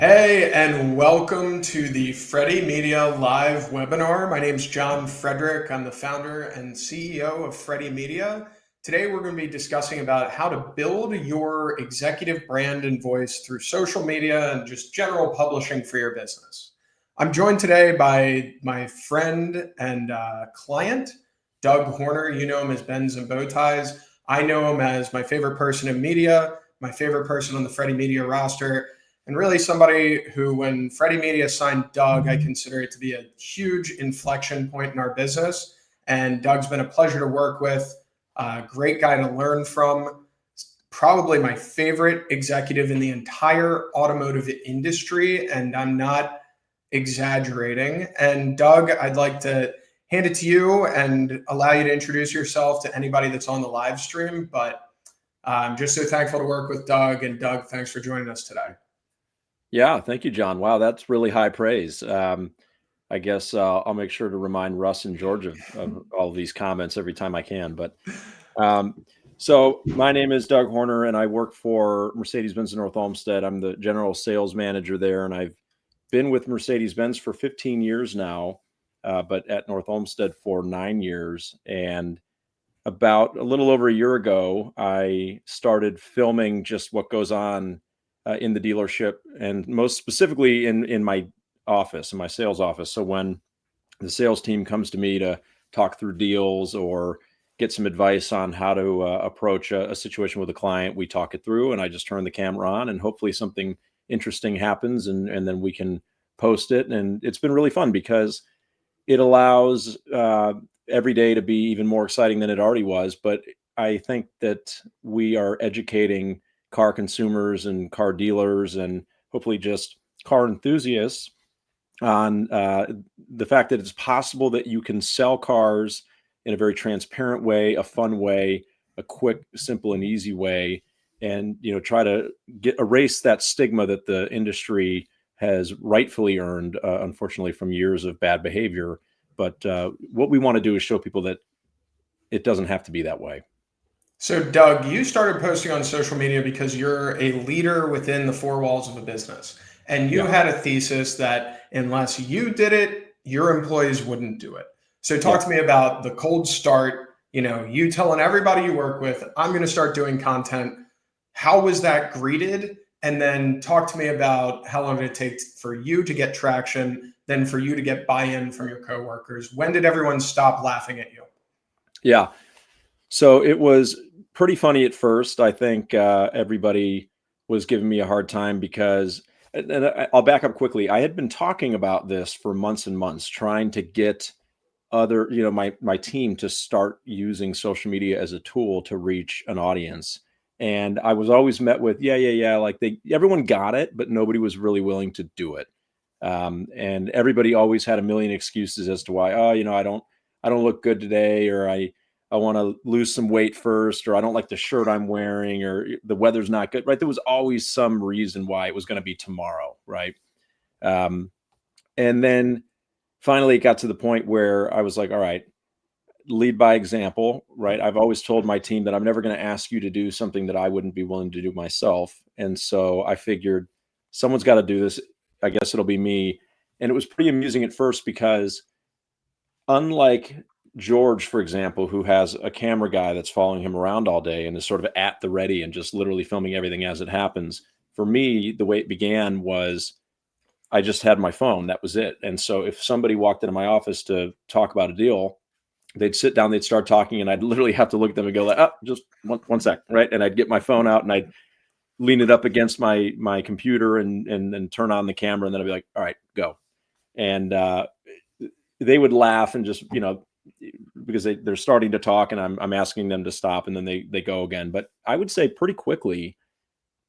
Hey, and welcome to the Freddy Media live webinar. My name is Jon Frederick. I'm the founder and CEO of Freddy Media. Today, we're going to be discussing about how to build your executive brand and voice through social media and just general publishing for your business. I'm joined today by my friend and client, Doug Horner. You know him as Ben's and Bowties. I know him as my favorite person in media, my favorite person on the Freddy Media roster, and really somebody who, when Freddy Media signed Doug, I consider it to be a huge inflection point in our business. And Doug's been a pleasure to work with, a great guy to learn from, probably my favorite executive in the entire automotive industry. And I'm not exaggerating. And Doug, I'd like to hand it to you and allow you to introduce yourself to anybody that's on the live stream. But I'm just so thankful to work with Doug. And Doug, thanks for joining us today. Yeah, thank you, John. Wow, that's really high praise. I guess I'll make sure to remind Russ and George of all of these comments every time I can. But so my name is Doug Horner, and I work for Mercedes-Benz in North Olmsted. I'm the general sales manager there, and I've been with Mercedes-Benz for 15 years now, but at North Olmsted for 9 years. And about a little over a year ago, I started filming just what goes on in the dealership, and most specifically in my office, in my sales office. So when the sales team comes to me to talk through deals or get some advice on how to approach a situation with a client, we talk it through, and I just turn the camera on, and hopefully something interesting happens, and then we can post it. And it's been really fun because it allows every day to be even more exciting than it already was. But I think that we are educating car consumers and car dealers and hopefully just car enthusiasts on the fact that it's possible that you can sell cars in a very transparent way, a fun way, a quick, simple, and easy way, and try to erase that stigma that the industry has rightfully earned, unfortunately, from years of bad behavior. But what we want to do is show people that it doesn't have to be that way. So, Doug, you started posting on social media because you're a leader within the four walls of a business. And you Yeah. had a thesis that unless you did it, your employees wouldn't do it. So, talk Yep. to me about the cold start, you telling everybody you work with, I'm going to start doing content. How was that greeted? And then talk to me about how long did it take for you to get traction, then for you to get buy in from your coworkers? When did everyone stop laughing at you? Yeah. So it was pretty funny at first. I think everybody was giving me a hard time because, and I'll back up quickly. I had been talking about this for months and months, trying to get my team to start using social media as a tool to reach an audience. And I was always met with, yeah, like everyone got it, but nobody was really willing to do it. And everybody always had a million excuses as to why, oh, I don't look good today, or I want to lose some weight first, or I don't like the shirt I'm wearing, or the weather's not good, right? There was always some reason why it was going to be tomorrow, right? And then finally it got to the point where I was like, all right, lead by example, right? I've always told my team that I'm never going to ask you to do something that I wouldn't be willing to do myself. And so I figured someone's got to do this. I guess it'll be me. And it was pretty amusing at first because, unlike George, for example, who has a camera guy that's following him around all day and is sort of at the ready and just literally filming everything as it happens, for me, the way it began was I just had my phone. That was it. And so if somebody walked into my office to talk about a deal, they'd sit down, they'd start talking, and I'd literally have to look at them and go like, oh, just one sec, right? And I'd get my phone out and I'd lean it up against my computer and turn on the camera, and then I'd be like, all right, go. And they would laugh and just, because they're starting to talk, and I'm asking them to stop, and then they go again. But I would say pretty quickly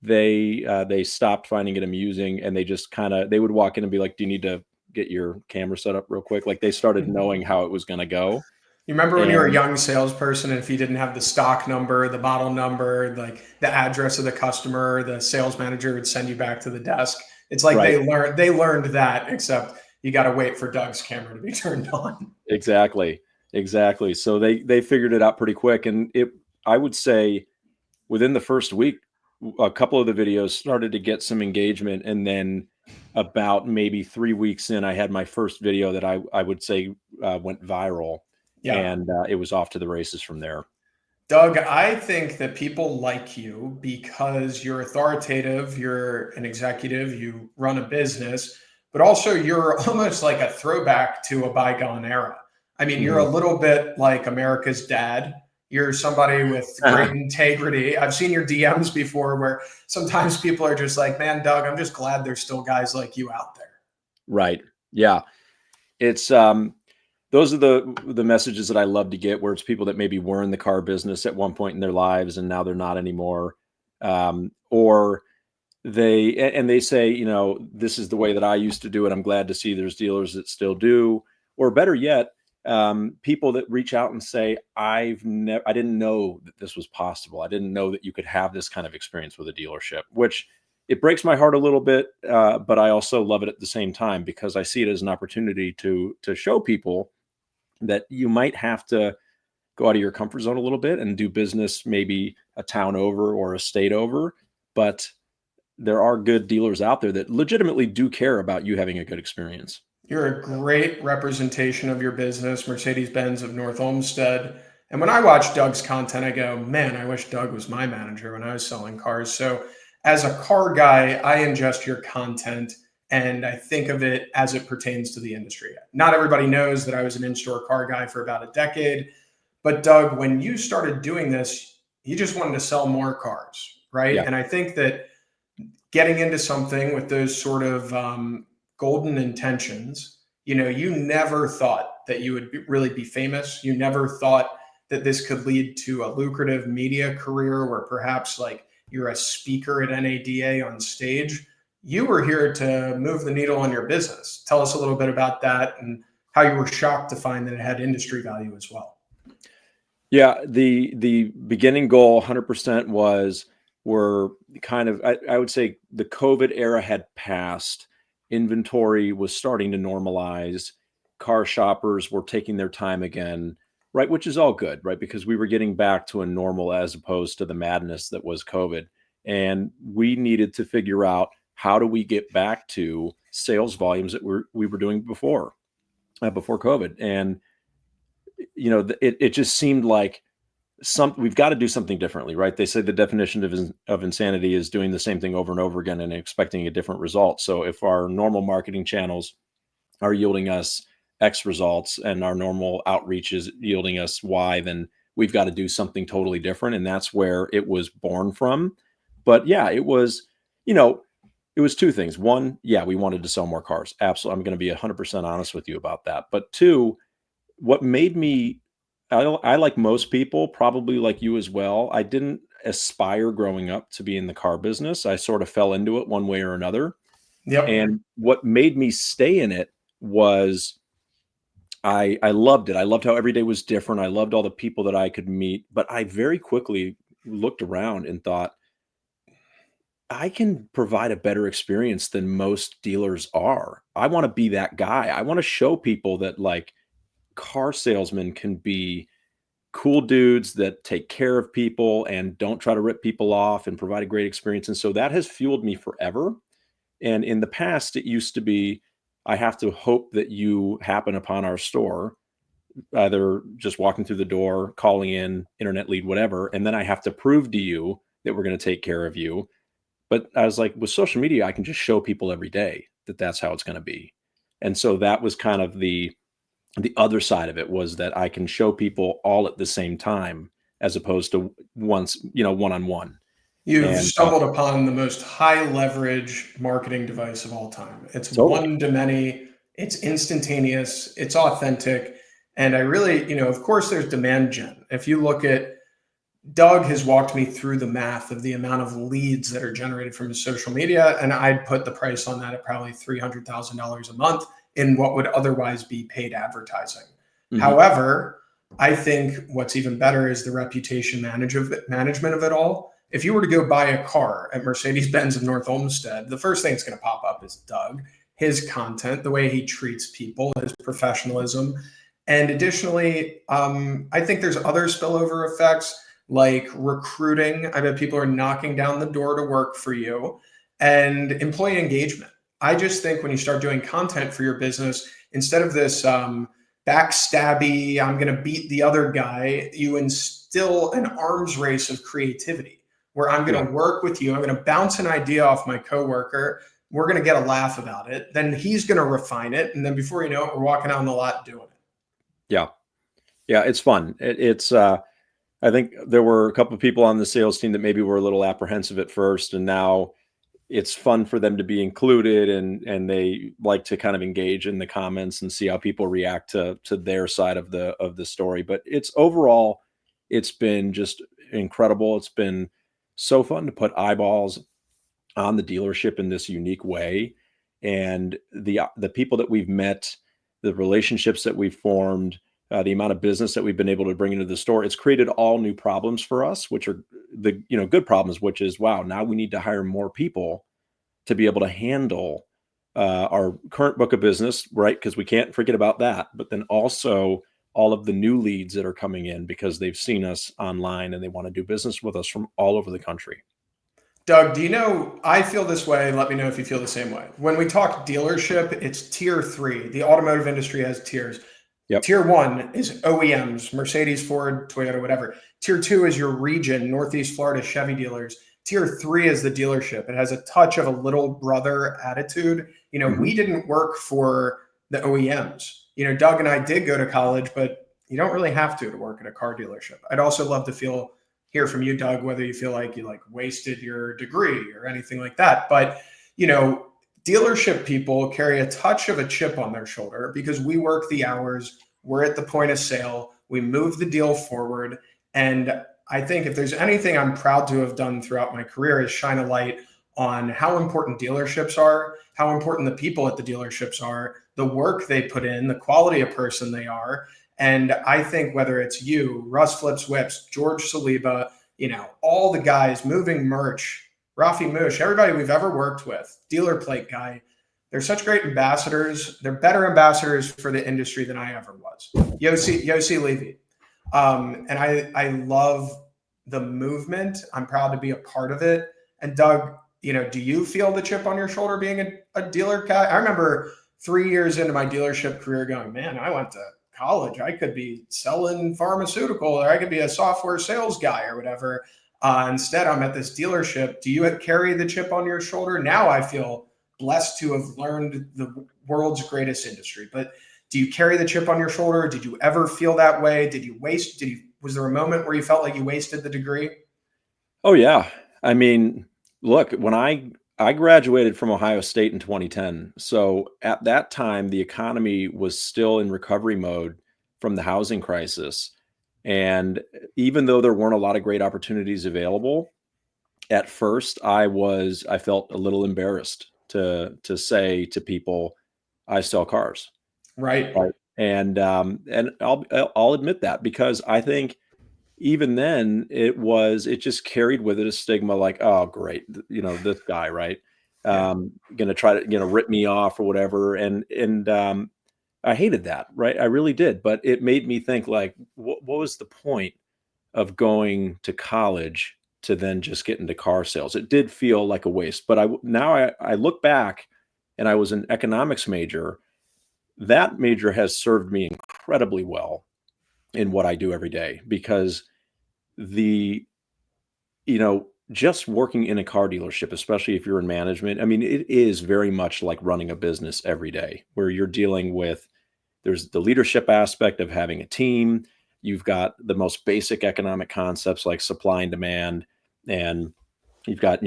they stopped finding it amusing, and they just they would walk in and be like, do you need to get your camera set up real quick? Like, they started knowing how it was going to go. You remember when you were a And young salesperson, and if you didn't have the stock number, the model number, like the address of the customer, the sales manager would send you back to the desk. It's like right. they learned that, except you got to wait for Doug's camera to be turned on. Exactly. So they figured it out pretty quick, and I would say within the first week, a couple of the videos started to get some engagement, and then about maybe 3 weeks in, I had my first video that I would say went viral, Yeah. and it was off to the races from there. Doug, I think that people like you because you're authoritative, you're an executive, you run a business, but also you're almost like a throwback to a bygone era. I mean, you're a Mhm. little bit like America's dad. You're somebody with great integrity. I've seen your DMs before where sometimes people are just like, man, Doug, I'm just glad there's still guys like you out there. Right. Yeah. It's those are the messages that I love to get, where it's people that maybe were in the car business at one point in their lives and now they're not anymore. Or and they say, this is the way that I used to do it. I'm glad to see there's dealers that still do. Or better yet, people that reach out and say, I didn't know that this was possible. I didn't know that you could have this kind of experience with a dealership, which it breaks my heart a little bit. But I also love it at the same time, because I see it as an opportunity to show people that you might have to go out of your comfort zone a little bit and do business maybe a town over or a state over. But there are good dealers out there that legitimately do care about you having a good experience. You're a great representation of your business, Mercedes-Benz of North Olmsted. And when I watch Doug's content, I go, man, I wish Doug was my manager when I was selling cars. So, as a car guy, I ingest your content and I think of it as it pertains to the industry. Not everybody knows that I was an in store car guy for about a decade. But, Doug, when you started doing this, you just wanted to sell more cars, right? Yeah. And I think that getting into something with those sort of golden intentions, you never thought that you would really be famous. You never thought that this could lead to a lucrative media career where perhaps like you're a speaker at NADA on stage. You were here to move the needle on your business. Tell us a little bit about that and how you were shocked to find that it had industry value as well. Yeah, the beginning goal 100% was, we're kind of, I would say the COVID era had passed. Inventory was starting to normalize. Car shoppers were taking their time again, right? Which is all good, right? Because we were getting back to a normal as opposed to the madness that was COVID. And we needed to figure out, how do we get back to sales volumes that we were doing before COVID. And it just seemed like we've got to do something differently, right? They say the definition of insanity is doing the same thing over and over again and expecting a different result. So if our normal marketing channels are yielding us X results and our normal outreach is yielding us Y, then we've got to do something totally different. And that's where it was born from. But yeah, it was two things. One, yeah, we wanted to sell more cars. Absolutely. I'm going to be 100% honest with you about that. But two, what made me, I like most people, probably like you as well, I didn't aspire growing up to be in the car business. I sort of fell into it one way or another. Yep. And what made me stay in it was, I loved it. I loved how every day was different. I loved all the people that I could meet. But I very quickly looked around and thought, I can provide a better experience than most dealers are. I want to be that guy. I want to show people that, like, car salesmen can be cool dudes that take care of people and don't try to rip people off and provide a great experience. And so that has fueled me forever. And in the past, it used to be, I have to hope that you happen upon our store, either just walking through the door, calling in, internet lead, whatever. And then I have to prove to you that we're going to take care of you. But I was like, with social media, I can just show people every day that that's how it's going to be. And so that was kind of the other side of it, was that I can show people all at the same time, as opposed to once, one-on-one. You've And stumbled upon the most high leverage marketing device of all time. It's totally. one to many, it's instantaneous, it's authentic. And I really, of course, there's demand gen. If you look at Doug has walked me through the math of the amount of leads that are generated from his social media, and I'd put the price on that at probably $300,000 a month in what would otherwise be paid advertising. Mhm. However, I think what's even better is the reputation management of it all. If you were to go buy a car at Mercedes-Benz of North Olmsted, the first thing that's going to pop up is Doug, his content, the way he treats people, his professionalism. And additionally, I think there's other spillover effects like recruiting. I bet people are knocking down the door to work for you, and employee engagement. I just think when you start doing content for your business, instead of this backstabby, I'm going to beat the other guy, you instill an arms race of creativity where I'm Yeah. going to work with you. I'm going to bounce an idea off my coworker. We're going to get a laugh about it. Then he's going to refine it. And then before you know it, we're walking on the lot doing it. Yeah. Yeah. It's fun. I think there were a couple of people on the sales team that maybe were a little apprehensive at first, and now it's fun for them to be included, and they like to kind of engage in the comments and see how people react to their side of the story. But it's been just incredible. It's been so fun to put eyeballs on the dealership in this unique way, and the people that we've met, the relationships that we've formed, the amount of business that we've been able to bring into the store. It's created all new problems for us, which are the good problems, which is, wow, now we need to hire more people to be able to handle our current book of business, right? Because we can't forget about that. But then also all of the new leads that are coming in because they've seen us online and they want to do business with us from all over the country. Doug, do you know, I feel this way. Let me know if you feel the same way. When we talk dealership, it's tier three. The automotive industry has tiers. Yep. Tier one is OEMs, Mercedes, Ford, Toyota, whatever. Tier two is your region, Northeast Florida Chevy dealers. Tier three is the dealership. It has a touch of a little brother attitude. We didn't work for the OEMs. Doug and I did go to college, but you don't really have to work at a car dealership. I'd also love to hear from you, Doug, whether you feel like you wasted your degree or anything like that. But, dealership people carry a touch of a chip on their shoulder because we work the hours, we're at the point of sale, we move the deal forward. And I think if there's anything I'm proud to have done throughout my career is shine a light on how important dealerships are, how important the people at the dealerships are, the work they put in, the quality of person they are. And I think whether it's you, Russ Flips Whips, George Saliba, all the guys moving merch, Rafi Moosh, everybody we've ever worked with, dealer plate guy, they're such great ambassadors. They're better ambassadors for the industry than I ever was. Yossi Levy. And I love the movement. I'm proud to be a part of it. And Doug, do you feel the chip on your shoulder being a dealer guy? I remember 3 years into my dealership career going, man, I went to college. I could be selling pharmaceutical, or I could be a software sales guy or whatever. Instead, I'm at this dealership. Do you carry the chip on your shoulder? Now I feel blessed to have learned the world's greatest industry. But do you carry the chip on your shoulder? Did you ever feel that way? Was there a moment where you felt like you wasted the degree? Oh yeah. I mean, look, when I graduated from Ohio State in 2010. So at that time, the economy was still in recovery mode from the housing crisis. And even though there weren't a lot of great opportunities available, at first I felt a little embarrassed to say to people, I sell cars. Right. Right. And I'll admit that, because I think even then it just carried with it a stigma like, oh, great, this guy, right? Yeah. Gonna try to, rip me off or whatever. And I hated that, right? I really did. But it made me think, like, what was the point of going to college to then just get into car sales? It did feel like a waste. But I look back, and I was an economics major. That major has served me incredibly well in what I do every day, because the just working in a car dealership, especially if you're in management, I mean, it is very much like running a business every day, where you're dealing with, there's the leadership aspect of having a team. You've got the most basic economic concepts like supply and demand, and you've got,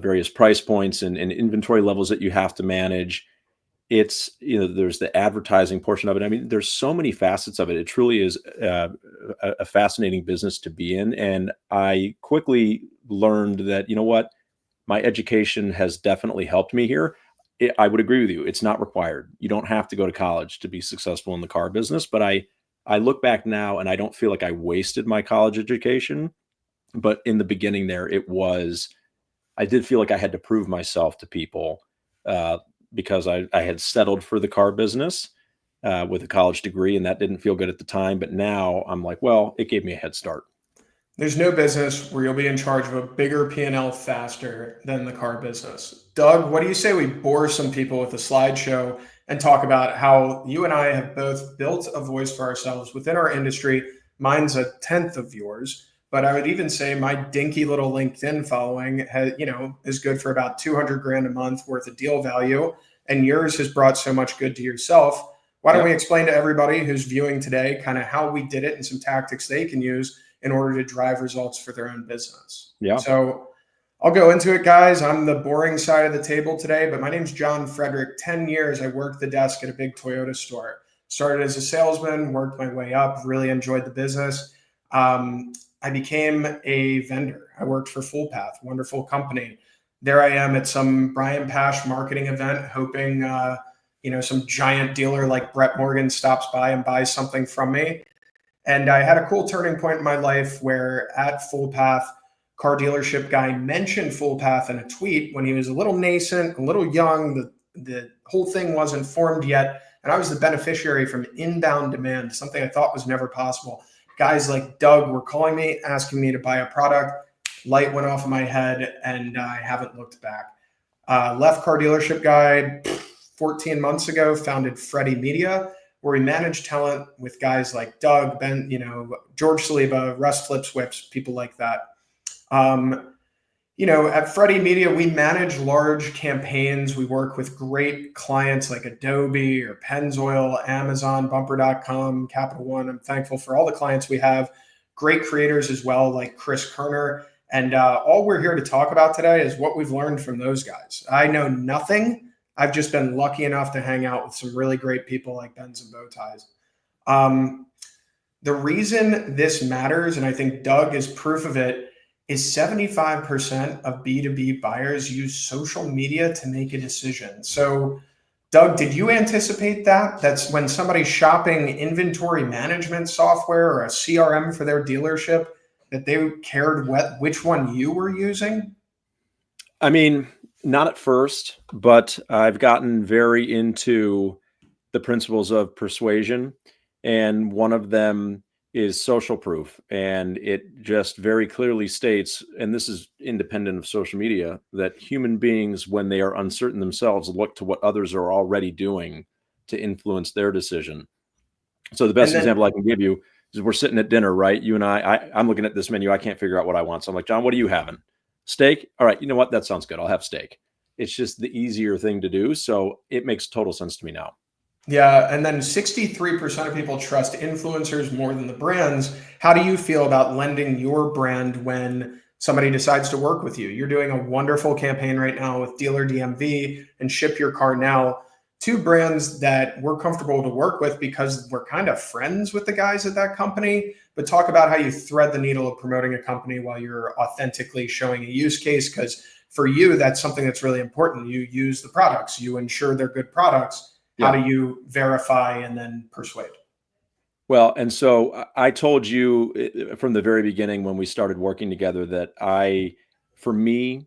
various price points and inventory levels that you have to manage. It's, there's the advertising portion of it. I mean, there's so many facets of it. It truly is a fascinating business to be in. And I quickly learned that, you know what, my education has definitely helped me here. I would agree with you. It's not required. You don't have to go to college to be successful in the car business. But I look back now and I don't feel like I wasted my college education. But in the beginning there, I did feel like I had to prove myself to people, because I had settled for the car business with a college degree, and that didn't feel good at the time. But now I'm like, well, it gave me a head start. There's no business where you'll be in charge of a bigger P&L faster than the car business. Doug, what do you say we bore some people with a slideshow and talk about how you and I have both built a voice for ourselves within our industry? Mine's a tenth of yours, but I would even say my dinky little LinkedIn following is good for about 200 grand a month worth of deal value, and yours has brought so much good to yourself. Why don't we explain to everybody who's viewing today kind of how we did it and some tactics they can use in order to drive results for their own business? Yeah. So I'll go into it, guys. I'm the boring side of the table today, but my name's Jon Frederick. 10 years I worked the desk at a big Toyota store. Started as a salesman, worked my way up, really enjoyed the business. I became a vendor. I worked for Full Path, wonderful company. There I am at some Brian Pash marketing event, hoping some giant dealer like Brett Morgan stops by and buys something from me. And I had a cool turning point in my life where at Full Path, car dealership guy mentioned Full Path in a tweet when he was a little nascent, a little young. The whole thing wasn't formed yet. And I was the beneficiary from inbound demand, something I thought was never possible. Guys like Doug were calling me, asking me to buy a product. Light went off in my head, and I haven't looked back. Left car dealership guy 14 months ago, founded Freddy Media, where we manage talent with guys like Doug, Ben, George Saliba, Russ Flips Whips, people like that. At Freddy Media, we manage large campaigns. We work with great clients like Adobe or Pennzoil, Amazon, Bumper.com, Capital One. I'm thankful for all the clients we have. Great creators as well, like Chris Kerner. And all we're here to talk about today is what we've learned from those guys. I know nothing. I've just been lucky enough to hang out with some really great people like Ben's and Bowties. The reason this matters, and I think Doug is proof of it, is 75% of B2B buyers use social media to make a decision. So, Doug, did you anticipate that? That's when somebody's shopping inventory management software or a CRM for their dealership, that they cared which one you were using? I mean, not at first, but I've gotten very into the principles of persuasion. And one of them is social proof. And it just very clearly states, and this is independent of social media, that human beings, when they are uncertain themselves, look to what others are already doing to influence their decision. So the best example I can give you is we're sitting at dinner, right? You and I'm looking at this menu. I can't figure out what I want. So I'm like, John, what are you having? Steak? All right. You know what? That sounds good. I'll have steak. It's just the easier thing to do. So it makes total sense to me now. Yeah. And then 63% of people trust influencers more than the brands. How do you feel about lending your brand when somebody decides to work with you? You're doing a wonderful campaign right now with Dealer DMV and Ship Your Car Now, two brands that we're comfortable to work with because we're kind of friends with the guys at that company. But talk about how you thread the needle of promoting a company while you're authentically showing a use case, because for you, that's something that's really important. You use the products, you ensure they're good products. How do you verify and then persuade? Well, and so I told you from the very beginning when we started working together that for me,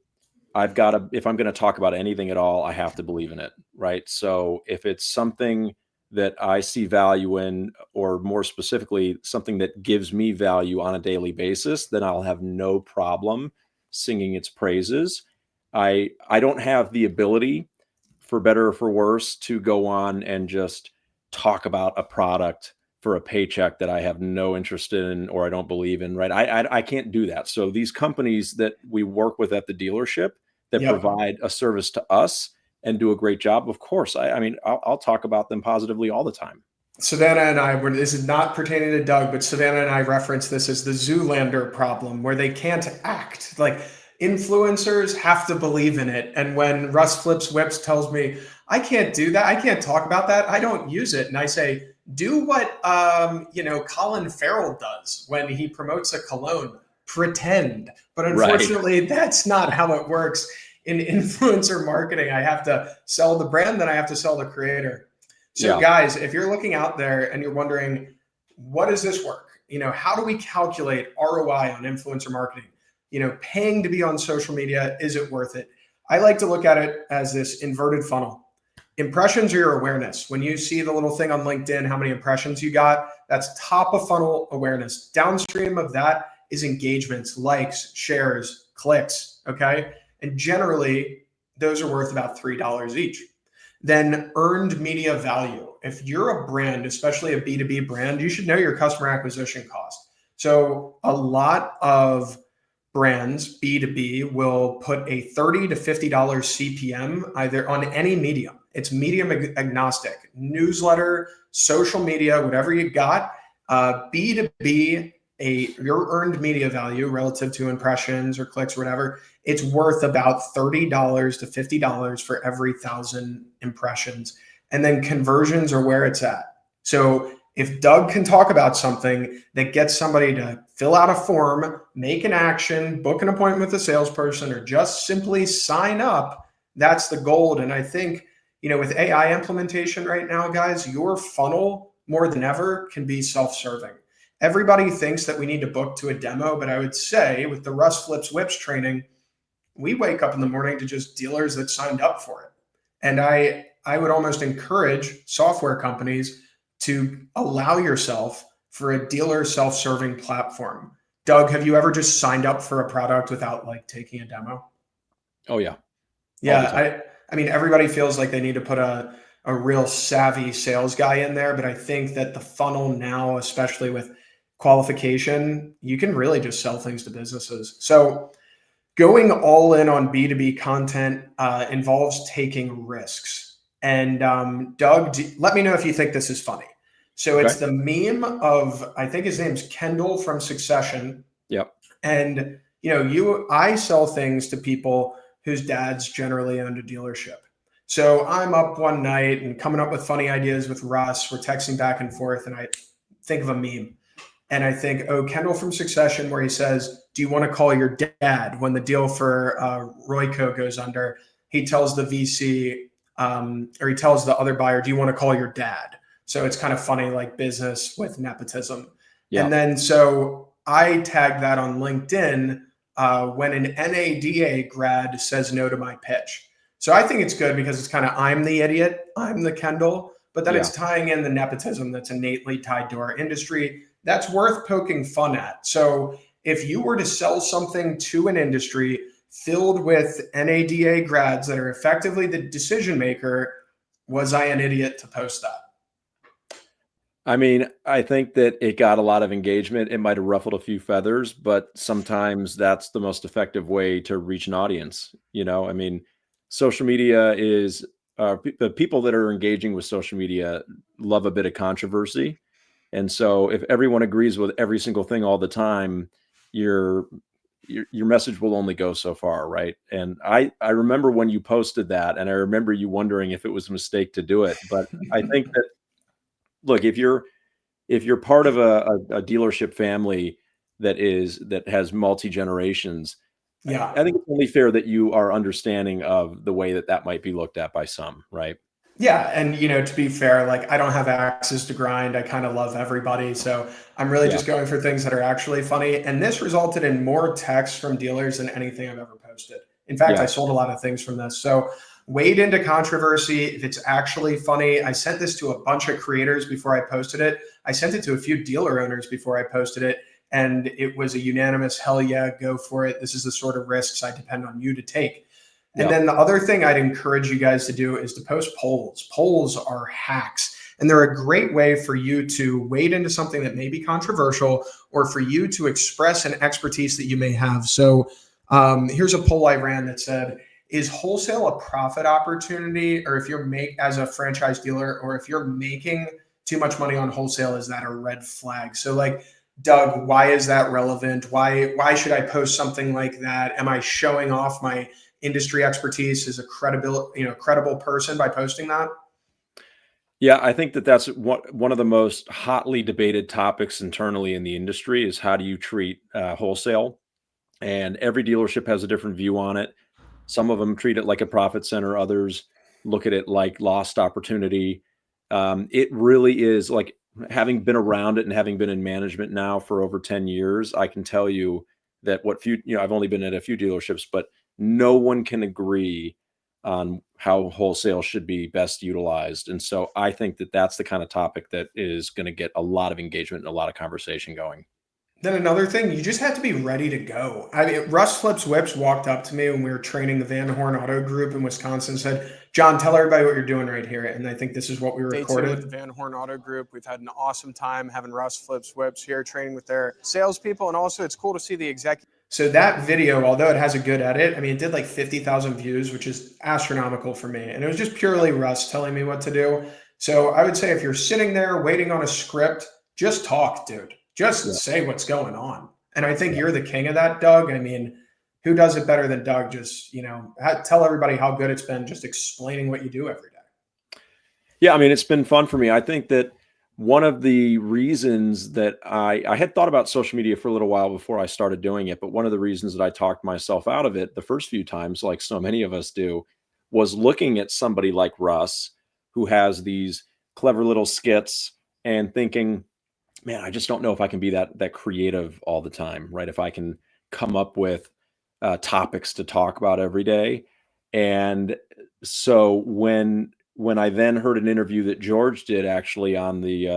I've got to, if I'm going to talk about anything at all, I have to believe in it, right? So if it's something that I see value in, or more specifically, something that gives me value on a daily basis, then I'll have no problem singing its praises. I don't have the ability, for better or for worse, to go on and just talk about a product for a paycheck that I have no interest in or I don't believe in, right? I can't do that. So these companies that we work with at the dealership that provide a service to us and do a great job, of course, I'll talk about them positively all the time. Savannah and I were, this is not pertaining to Doug, but Savannah and I reference this as the Zoolander problem, where they can't act. Like, influencers have to believe in it. And when Russ Flips Whips tells me, I can't do that, I can't talk about that, I don't use it. And I say, do what Colin Farrell does when he promotes a cologne. Pretend. But unfortunately, that's not how it works in influencer marketing. I have to sell the brand, then I have to sell the creator. So guys, if you're looking out there and you're wondering, what does this work? How do we calculate ROI on influencer marketing? Paying to be on social media, is it worth it? I like to look at it as this inverted funnel. Impressions are your awareness. When you see the little thing on LinkedIn, how many impressions you got, that's top of funnel awareness. Downstream of that is engagements, likes, shares, clicks. Okay. And generally, those are worth about $3 each. Then earned media value. If you're a brand, especially a B2B brand, you should know your customer acquisition cost. So a lot of brands, B2B, will put a $30 to $50 CPM either on any medium. It's medium agnostic, newsletter, social media, whatever you got. B2B, your earned media value relative to impressions or clicks or whatever, it's worth about $30 to $50 for every 1,000 impressions. And then conversions are where it's at. So if Doug can talk about something that gets somebody to fill out a form, make an action, book an appointment with a salesperson, or just simply sign up, that's the gold. And I think, with AI implementation right now, guys, your funnel more than ever can be self-serving. Everybody thinks that we need to book to a demo, but I would say with the Russ Flips Whips training, we wake up in the morning to just dealers that signed up for it. And I would almost encourage software companies to allow yourself for a dealer self-serving platform. Doug, have you ever just signed up for a product without like taking a demo? Oh yeah, all the time. Yeah, I mean, everybody feels like they need to put a real savvy sales guy in there, but I think that the funnel now, especially with qualification, you can really just sell things to businesses. So going all in on B2B content involves taking risks. And Doug, let me know if you think this is funny. So it's Okay. the meme of, I think his name's Kendall from Succession. Yep. And I sell things to people whose dads generally owned a dealership. So I'm up one night and coming up with funny ideas with Russ. We're texting back and forth, and I think of a meme. And I think, oh, Kendall from Succession, where he says, "Do you want to call your dad?" When the deal for Royco goes under, he tells the VC, or he tells the other buyer, "Do you want to call your dad?" So it's kind of funny, like business with nepotism. Yeah. And then so I tagged that on LinkedIn when an NADA grad says no to my pitch. So I think it's good because it's kind of, I'm the idiot, I'm the Kendall, but then Yeah. it's tying in the nepotism that's innately tied to our industry. That's worth poking fun at. So if you were to sell something to an industry filled with NADA grads that are effectively the decision maker, was I an idiot to post that? I mean, I think that it got a lot of engagement. It might have ruffled a few feathers, but sometimes that's the most effective way to reach an audience. I mean, social media is the people that are engaging with social media love a bit of controversy. And so if everyone agrees with every single thing all the time, your your message will only go so far, right? And I remember when you posted that, and I remember you wondering if it was a mistake to do it. But I think that, look, if you're part of a dealership family that has multi generations, Yeah. I think it's only fair that you are understanding of the way that might be looked at by some, right? Yeah, and to be fair, like I don't have axes to grind. I kind of love everybody, so I'm really Yeah, just going for things that are actually funny. And this resulted in more texts from dealers than anything I've ever posted. In fact, I yeah, sold a lot of things from this. So wade into controversy if it's actually funny. I sent this to a bunch of creators before I posted it. I sent it to a few dealer owners before I posted it, and it was a unanimous hell yeah, go for it. This is the sort of risks I depend on you to take. And yeah. then the other thing I'd encourage you guys to do is to post polls. Polls are hacks, and they're a great way for you to wade into something that may be controversial or for you to express an expertise that you may have. So here's a poll I ran that said, is wholesale a profit opportunity? Or if you're as a franchise dealer, or if you're making too much money on wholesale, is that a red flag? So like, Doug, why is that relevant? Why should I post something like that? Am I showing off my industry expertise as a credible person by posting that? Yeah, I think that that's one of the most hotly debated topics internally in the industry is how do you treat wholesale? And every dealership has a different view on it. Some of them treat it like a profit center. Others look at it like lost opportunity. It really is like, having been around it and having been in management now for over 10 years, I can tell you that I've only been at a few dealerships, but no one can agree on how wholesale should be best utilized. And so I think that that's the kind of topic that is going to get a lot of engagement and a lot of conversation going. Then another thing, you just have to be ready to go. I mean, Russ Flips Whips walked up to me when we were training the Van Horn Auto Group in Wisconsin and said, John, tell everybody what you're doing right here. And I think this is what we recorded. Day 2 with the Van Horn Auto Group. We've had an awesome time having Russ Flips Whips here training with their salespeople. And also, it's cool to see the executive. So that video, although it has a good edit, I mean, it did like 50,000 views, which is astronomical for me. And it was just purely Russ telling me what to do. So I would say if you're sitting there waiting on a script, just talk, dude. Just say what's going on. And I think you're the king of that, Doug. I mean, who does it better than Doug? Just, tell everybody how good it's been just explaining what you do every day. Yeah, I mean, it's been fun for me. I think that one of the reasons that I had thought about social media for a little while before I started doing it, but one of the reasons that I talked myself out of it the first few times, like so many of us do, was looking at somebody like Russ, who has these clever little skits, and thinking, man, I just don't know if I can be that creative all the time, right? If I can come up with topics to talk about every day. And so when I then heard an interview that George did actually on the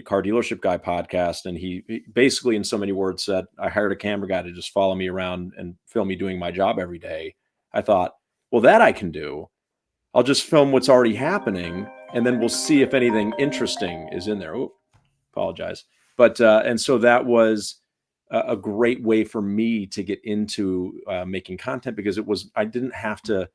Car Dealership Guy podcast, and he basically in so many words said, I hired a camera guy to just follow me around and film me doing my job every day. I thought, well, that I can do. I'll just film what's already happening, and then we'll see if anything interesting is in there. Oh, apologize. But and so that was a great way for me to get into making content, because I didn't have to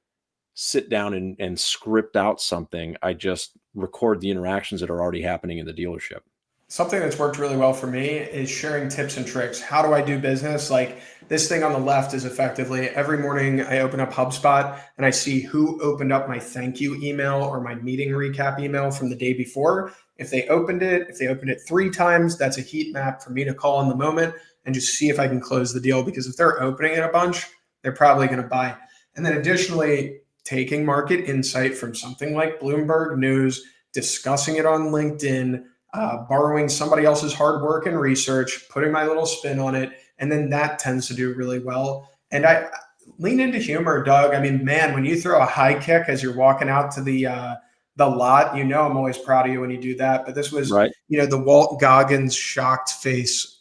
sit down and script out something. I just record the interactions that are already happening in the dealership. Something that's worked really well for me is sharing tips and tricks. How do I do business? Like this thing on the left is effectively every morning I open up HubSpot and I see who opened up my thank you email or my meeting recap email from the day before. If they opened it 3 times, that's a heat map for me to call in the moment and just see if I can close the deal. Because if they're opening it a bunch, they're probably going to buy. And then additionally, taking market insight from something like Bloomberg News, discussing it on LinkedIn, borrowing somebody else's hard work and research, putting my little spin on it, and then that tends to do really well. And I lean into humor, Doug. I mean, man, when you throw a high kick as you're walking out to the lot, I'm always proud of you when you do that. But this was, right, the Walt Goggins shocked face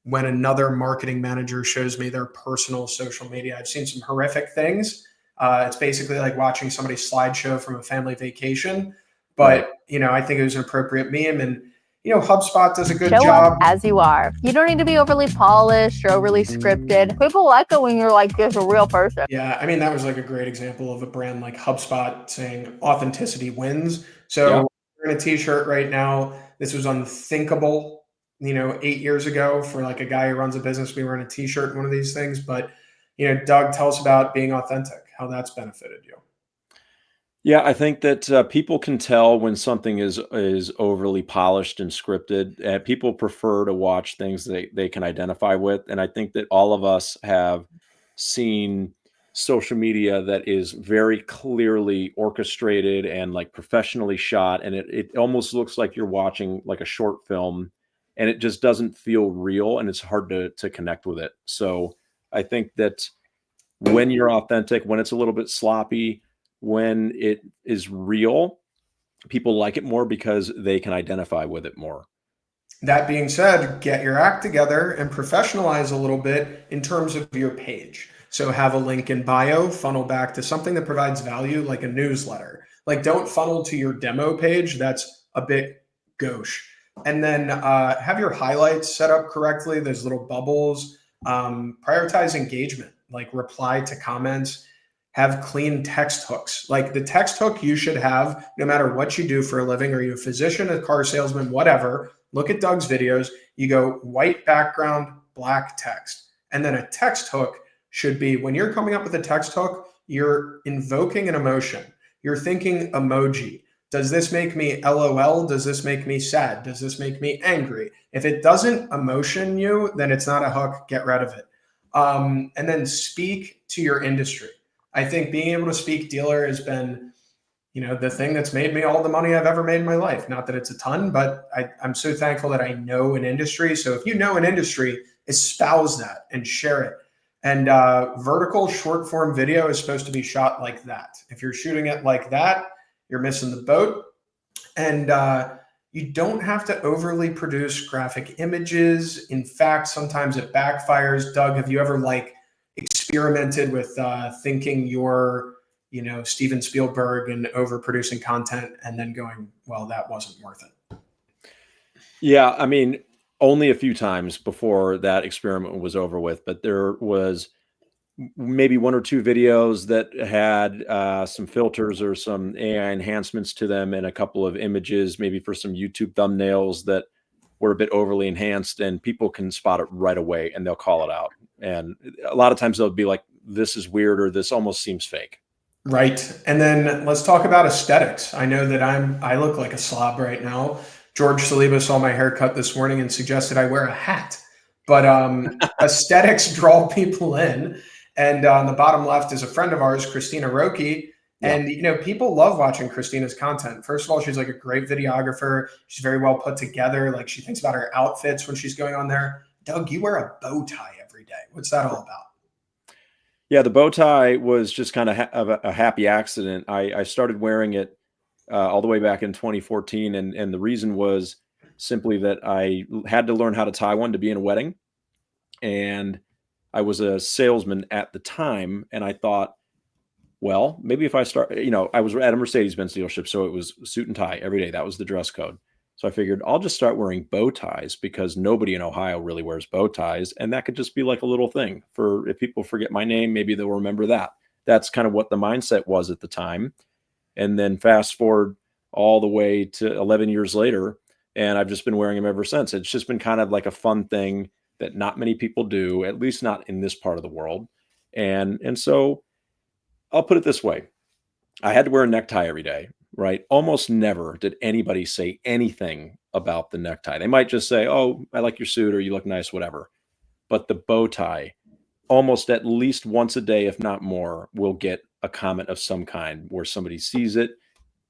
when another marketing manager shows me their personal social media. I've seen some horrific things. It's basically like watching somebody's slideshow from a family vacation. But, I think it was an appropriate meme. And, HubSpot does a good job. Show up as you are. You don't need to be overly polished or overly scripted. People like it when you're like just a real person. Yeah, I mean, that was like a great example of a brand like HubSpot saying authenticity wins. So we're in a t-shirt right now. This was unthinkable, 8 years ago for like a guy who runs a business. We were in a t-shirt, one of these things. But, Doug, tell us about being authentic, how that's benefited you. Yeah, I think that people can tell when something is overly polished and scripted. People prefer to watch things they can identify with, and I think that all of us have seen social media that is very clearly orchestrated and like professionally shot, and it almost looks like you're watching like a short film, and it just doesn't feel real, and it's hard to connect with it. So I think that when you're authentic, when it's a little bit sloppy, when it is real, people like it more because they can identify with it more. That being said, get your act together and professionalize a little bit in terms of your page. So have a link in bio, funnel back to something that provides value like a newsletter. Like don't funnel to your demo page. That's a bit gauche. And then have your highlights set up correctly. There's little bubbles. Prioritize engagement, like reply to comments. Have clean text hooks. Like the text hook you should have no matter what you do for a living. Are you a physician, a car salesman, whatever? Look at Doug's videos. You go white background, black text. And then a text hook should be, when you're coming up with a text hook, you're invoking an emotion. You're thinking emoji. Does this make me LOL? Does this make me sad? Does this make me angry? If it doesn't emotion you, then it's not a hook. Get rid of it. And then speak to your industry. I think being able to speak dealer has been, the thing that's made me all the money I've ever made in my life. Not that it's a ton, but I'm so thankful that I know an industry. So if you know an industry, espouse that and share it. And vertical short form video is supposed to be shot like that. If you're shooting it like that, you're missing the boat. And You don't have to overly produce graphic images. In fact, sometimes it backfires. Doug, have you ever like experimented with thinking you're, Steven Spielberg and overproducing content and then going, well, that wasn't worth it? Yeah, I mean, only a few times before that experiment was over with, but there was maybe one or two videos that had some filters or some AI enhancements to them and a couple of images, maybe for some YouTube thumbnails that were a bit overly enhanced, and people can spot it right away and they'll call it out. And a lot of times they'll be like, this is weird, or this almost seems fake. Right. And then let's talk about aesthetics. I know that I look like a slob right now. George Saliba saw my haircut this morning and suggested I wear a hat. But aesthetics draw people in. And on the bottom left is a friend of ours, Christina Roki. Yeah. And people love watching Christina's content. First of all, she's like a great videographer. She's very well put together. Like, she thinks about her outfits when she's going on there. Doug, you wear a bow tie every day. What's that all about? Yeah, the bow tie was just kind of a happy accident. I started wearing it all the way back in 2014, and the reason was simply that I had to learn how to tie one to be in a wedding, and I was a salesman at the time, and I thought, well, maybe if I start, I was at a Mercedes-Benz dealership, so it was suit and tie every day. That was the dress code. So I figured I'll just start wearing bow ties because nobody in Ohio really wears bow ties. And that could just be like a little thing for if people forget my name, maybe they'll remember that. That's kind of what the mindset was at the time. And then fast forward all the way to 11 years later, and I've just been wearing them ever since. It's just been kind of like a fun thing that not many people do, at least not in this part of the world. And so I'll put it this way. I had to wear a necktie every day, right? Almost never did anybody say anything about the necktie. They might just say, oh, I like your suit, or you look nice, whatever. But the bow tie, almost at least once a day, if not more, will get a comment of some kind where somebody sees it,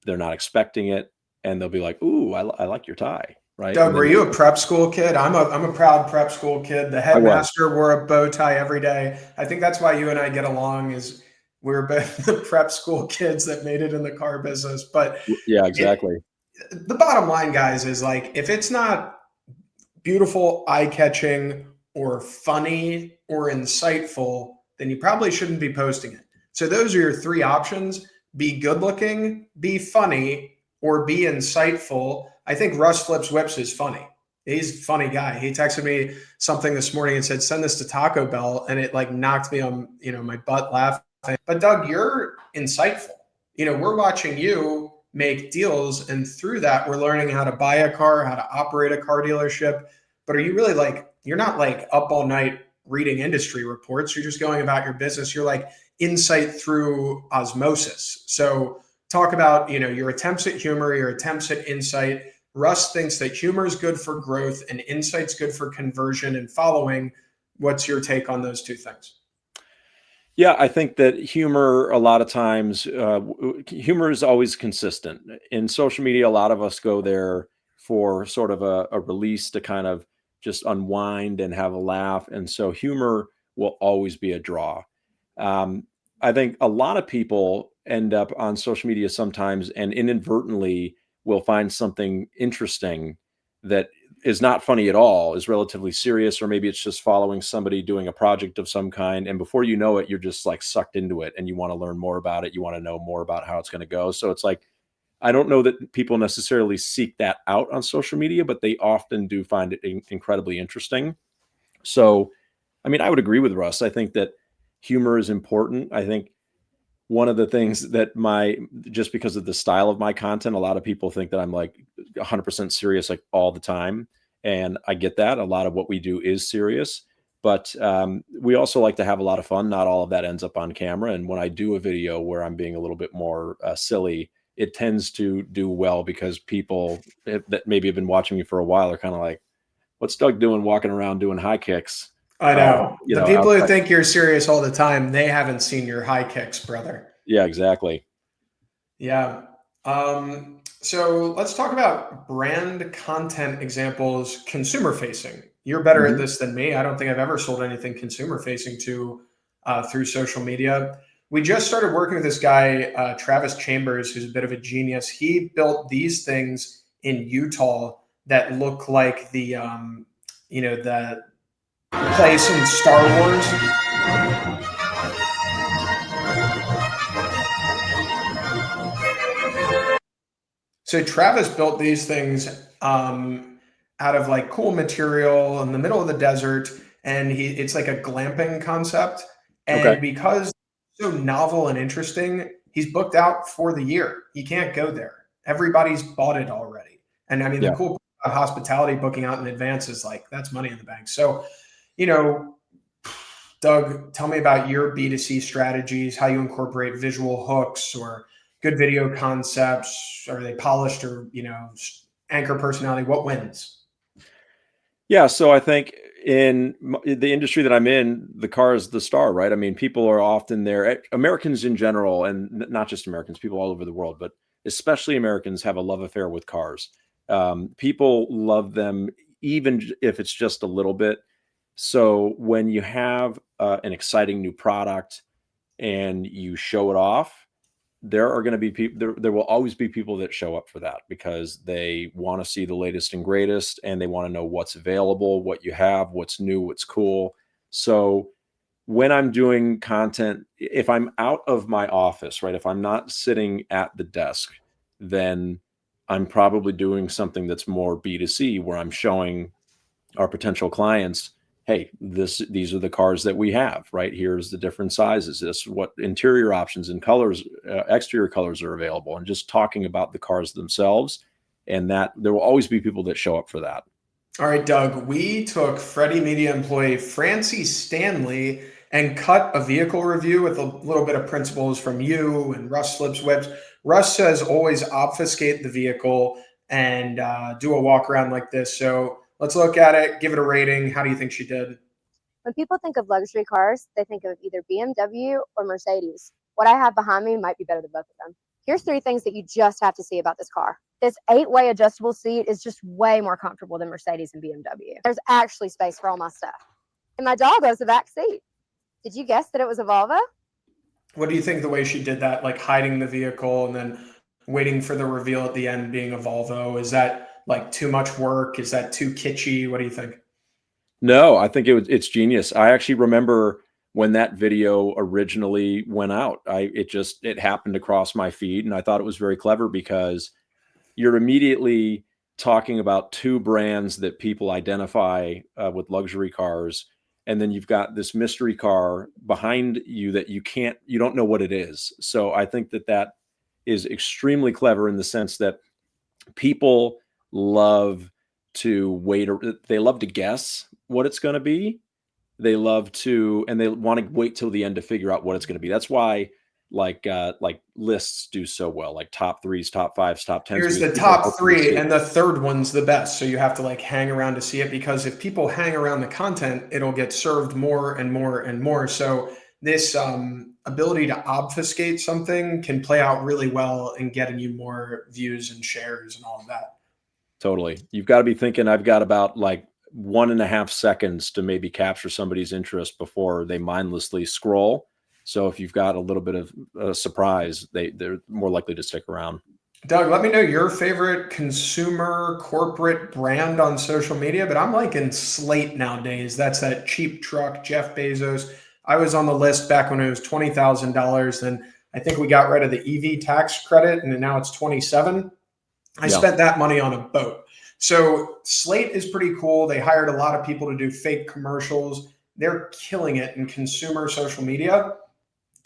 they're not expecting it, and they'll be like, ooh, I like your tie, right? Doug, were you a prep school kid? I'm a proud prep school kid. The headmaster wore a bow tie every day. I think that's why you and I get along, is we're both the prep school kids that made it in the car business. But yeah, exactly. The bottom line, guys, is like, if it's not beautiful, eye-catching, or funny, or insightful, then you probably shouldn't be posting it. So those are your three options: be good looking, be funny, or be insightful. I think Russ Flips Whips is funny. He's a funny guy. He texted me something this morning and said, send this to Taco Bell. And it like knocked me on, my butt laughing. But Doug, you're insightful. We're watching you make deals, and through that, we're learning how to buy a car, how to operate a car dealership. But are you really like, you're not like up all night reading industry reports. You're just going about your business. You're like insight through osmosis. So talk about, your attempts at humor, your attempts at insight. Russ thinks that humor is good for growth and insight's good for conversion and following. What's your take on those two things? Yeah, I think that humor, a lot of times, humor is always consistent. In social media, a lot of us go there for sort of a release to kind of just unwind and have a laugh. And so humor will always be a draw. I think a lot of people end up on social media sometimes and inadvertently will find something interesting that is not funny at all, is relatively serious, or maybe it's just following somebody doing a project of some kind. And before you know it, you're just like sucked into it and you want to learn more about it. You want to know more about how it's going to go. So it's like, I don't know that people necessarily seek that out on social media, but they often do find it incredibly interesting. So, I mean, I would agree with Russ. I think that humor is important. I think one of the things that just because of the style of my content, a lot of people think that I'm like 100% serious, like all the time. And I get that. A lot of what we do is serious, but we also like to have a lot of fun. Not all of that ends up on camera. And when I do a video where I'm being a little bit more silly, it tends to do well because people that maybe have been watching me for a while are kind of like, what's Doug doing walking around doing high kicks? I know. The people outside. Who think you're serious all the time, they haven't seen your high kicks, brother. Yeah, exactly. Yeah. So let's talk about brand content examples, consumer facing. You're better at this than me. I don't think I've ever sold anything consumer facing through social media. We just started working with this guy, Travis Chambers, who's a bit of a genius. He built these things in Utah that look like the the place in Star Wars. So Travis built these things out of like cool material in the middle of the desert, and it's like a glamping concept. Okay. And because it's so novel and interesting, he's booked out for the year. He can't go there. Everybody's bought it already. And I mean, the Yeah. cool part about hospitality booking out in advance is like that's money in the bank. So, you know, Doug, tell me about your B2C strategies, how you incorporate visual hooks or good video concepts. Are they polished or, anchor personality? What wins? Yeah. So I think in the industry that I'm in, the car is the star, right? I mean, people are often there. Americans in general, and not just Americans, people all over the world, but especially Americans have a love affair with cars. People love them, even if it's just a little bit. So when you have an exciting new product and you show it off, there are going to be people there will always be people that show up for that because they want to see the latest and greatest and they want to know what's available, what you have, what's new, what's cool. So when I'm doing content, if I'm out of my office, right, if I'm not sitting at the desk, then I'm probably doing something that's more B2C where I'm showing our potential clients, hey, these are the cars that we have, right? Here's the different sizes. This what interior options and colors, exterior colors are available, and just talking about the cars themselves. And that there will always be people that show up for that. All right, Doug, we took Freddy Media employee Francie Stanley and cut a vehicle review with a little bit of principles from you and Russ Flips Webs. Russ says always obfuscate the vehicle and do a walk around like this. So let's look at it, give it a rating. How do you think she did? When people think of luxury cars, they think of either BMW or Mercedes. What I have behind me might be better than both of them. Here's 3 things that you just have to see about this car. This 8-way adjustable seat is just way more comfortable than Mercedes and BMW. There's actually space for all my stuff. And my dog goes the back seat. Did you guess that it was a Volvo? What do you think the way she did that, like hiding the vehicle and then waiting for the reveal at the end being a Volvo? Is that like too much work? Is that too kitschy? What do you think? No, I think it's genius. I actually remember when that video originally went out. It happened across my feed, and I thought it was very clever because you're immediately talking about 2 brands that people identify with luxury cars, and then you've got this mystery car behind you that you don't know what it is. So I think that is extremely clever in the sense that people love to wait, or they love to guess what it's going to be. They love to, and they want to wait till the end to figure out what it's going to be. That's why like lists do so well, like top 3s, top 5s, top 10s. Here's the top 3, and the third one's the best. So you have to like hang around to see it because if people hang around the content, it'll get served more and more and more. So this ability to obfuscate something can play out really well in getting you more views and shares and all of that. Totally. You've got to be thinking, I've got about like 1.5 seconds to maybe capture somebody's interest before they mindlessly scroll. So if you've got a little bit of a surprise, they're more likely to stick around. Doug, let me know your favorite consumer corporate brand on social media, but I'm liking Slate nowadays. That's that cheap truck, Jeff Bezos. I was on the list back when it was $20,000, and I think we got rid of the EV tax credit, and now it's 27. I spent that money on a boat. So Slate is pretty cool. They hired a lot of people to do fake commercials. They're killing it in consumer social media.